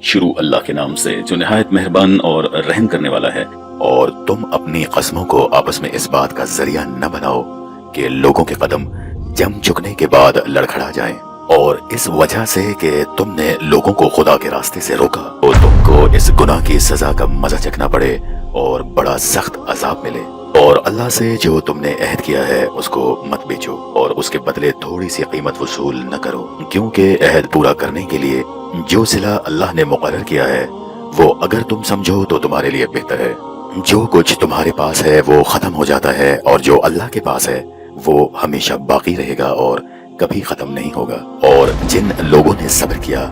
شروع اللہ کے نام سے جو نہایت مہربان اور رحم کرنے والا ہے۔ اور تم اپنی قسموں کو آپس میں اس بات کا ذریعہ نہ بناؤ کہ لوگوں کے قدم جم چکنے کے بعد لڑکھڑا جائیں، اور اس وجہ سے کہ تم نے لوگوں کو خدا کے راستے سے روکا تو تم کو اس گناہ کی سزا کا مزہ چکھنا پڑے اور بڑا سخت عذاب ملے۔ اور اللہ سے جو تم نے عہد کیا ہے اس کو مت بیچو، اور اس کے بدلے تھوڑی سی قیمت وصول نہ کرو، کیونکہ عہد پورا کرنے کے لیے جو صلہ اللہ نے مقرر کیا ہے وہ اگر تم سمجھو تو تمہارے لیے بہتر ہے۔ جو کچھ تمہارے پاس ہے وہ ختم ہو جاتا ہے، اور جو اللہ کے پاس ہے وہ ہمیشہ باقی رہے گا اور کبھی ختم نہیں ہوگا۔ اور جن لوگوں نے صبر کیا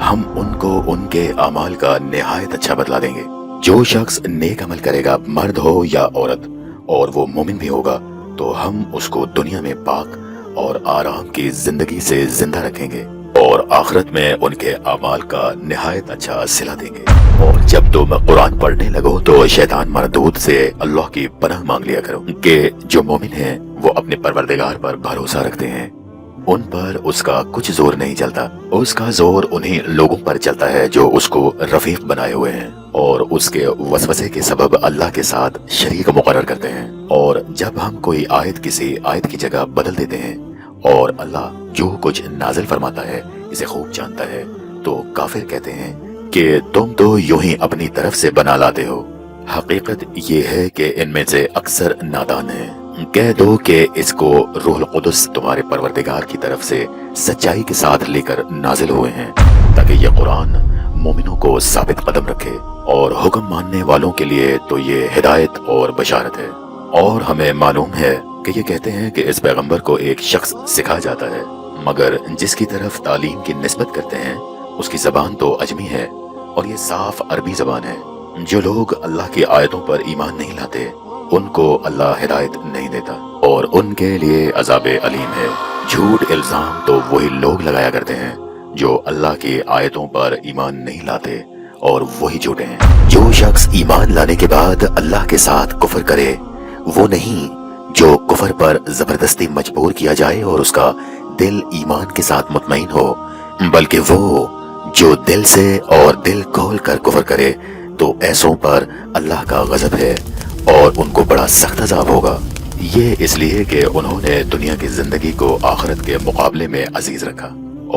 ہم ان کو ان کے اعمال کا نہایت اچھا بدلہ دیں گے۔ جو شخص نیک عمل کرے گا، مرد ہو یا عورت، اور وہ مومن بھی ہوگا، تو ہم اس کو دنیا میں پاک اور آرام کی زندگی سے زندہ رکھیں گے، اور آخرت میں ان کے اعمال کا نہایت اچھا صلہ دیں گے۔ اور جب تم قرآن پڑھنے لگو تو شیطان مردود سے اللہ کی پناہ مانگ لیا کرو کہ جو مومن ہیں وہ اپنے پروردگار پر بھروسہ رکھتے ہیں، ان پر اس کا کچھ زور نہیں چلتا، اس کا زور انہی لوگوں پر چلتا ہے جو اس کو رفیق بنائے ہوئے ہیں اور اس کے وسوسے کے سبب اللہ کے ساتھ شریک مقرر کرتے ہیں۔ اور جب ہم کوئی آیت کسی آیت کی جگہ بدل دیتے ہیں اور اللہ جو کچھ نازل فرماتا ہے اسے خوب جانتا ہے، تو کافر کہتے ہیں کہ تم تو یوں ہی اپنی طرف سے بنا لاتے ہو۔ حقیقت یہ ہے کہ ان میں سے اکثر نادان ہیں۔ کہہ دو کہ اس کو روح القدس تمہارے پروردگار کی طرف سے سچائی کے ساتھ لے کر نازل ہوئے ہیں، تاکہ یہ قرآن مومنوں کو ثابت قدم رکھے، اور حکم ماننے والوں کے لیے تو یہ ہدایت اور بشارت ہے۔ اور ہمیں معلوم ہے کہ یہ کہتے ہیں کہ اس پیغمبر کو ایک شخص سکھا جاتا ہے، مگر جس کی طرف تعلیم کی نسبت کرتے ہیں اس کی زبان تو عجمی ہے، اور یہ صاف عربی زبان ہے۔ جو لوگ اللہ کی آیتوں پر ایمان نہیں لاتے ان کو اللہ ہدایت نہیں دیتا، اور ان کے لیے عذاب علیم ہے۔ جھوٹ الزام تو وہی لوگ لگایا کرتے ہیں جو اللہ کی آیتوں پر ایمان نہیں لاتے، اور وہی جھوٹے ہیں۔ جو شخص ایمان لانے کے بعد اللہ کے ساتھ کفر کرے وہ نہیں جو کفر پر زبردستی مجبور کیا جائے اور اس کا دل ایمان کے ساتھ مطمئن ہو، بلکہ وہ جو دل سے اور دل کھول کر کفر کرے تو ایسوں پر اللہ کا غضب ہے اور ان کو بڑا سخت عذاب ہوگا۔ یہ اس لیے کہ انہوں نے دنیا کی زندگی کو آخرت کے مقابلے میں عزیز رکھا،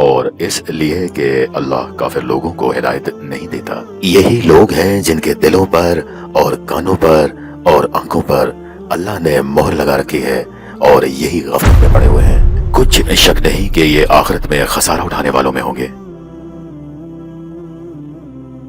اور اس لیے کہ اللہ کافر لوگوں کو ہدایت نہیں دیتا۔ یہی لوگ ہیں جن کے دلوں پر اور کانوں پر اور آنکھوں پر اللہ نے مہر لگا رکھی ہے، اور یہی غفلت میں پڑے ہوئے ہیں۔ کچھ شک نہیں کہ یہ آخرت میں خسارہ اٹھانے والوں میں ہوں گے۔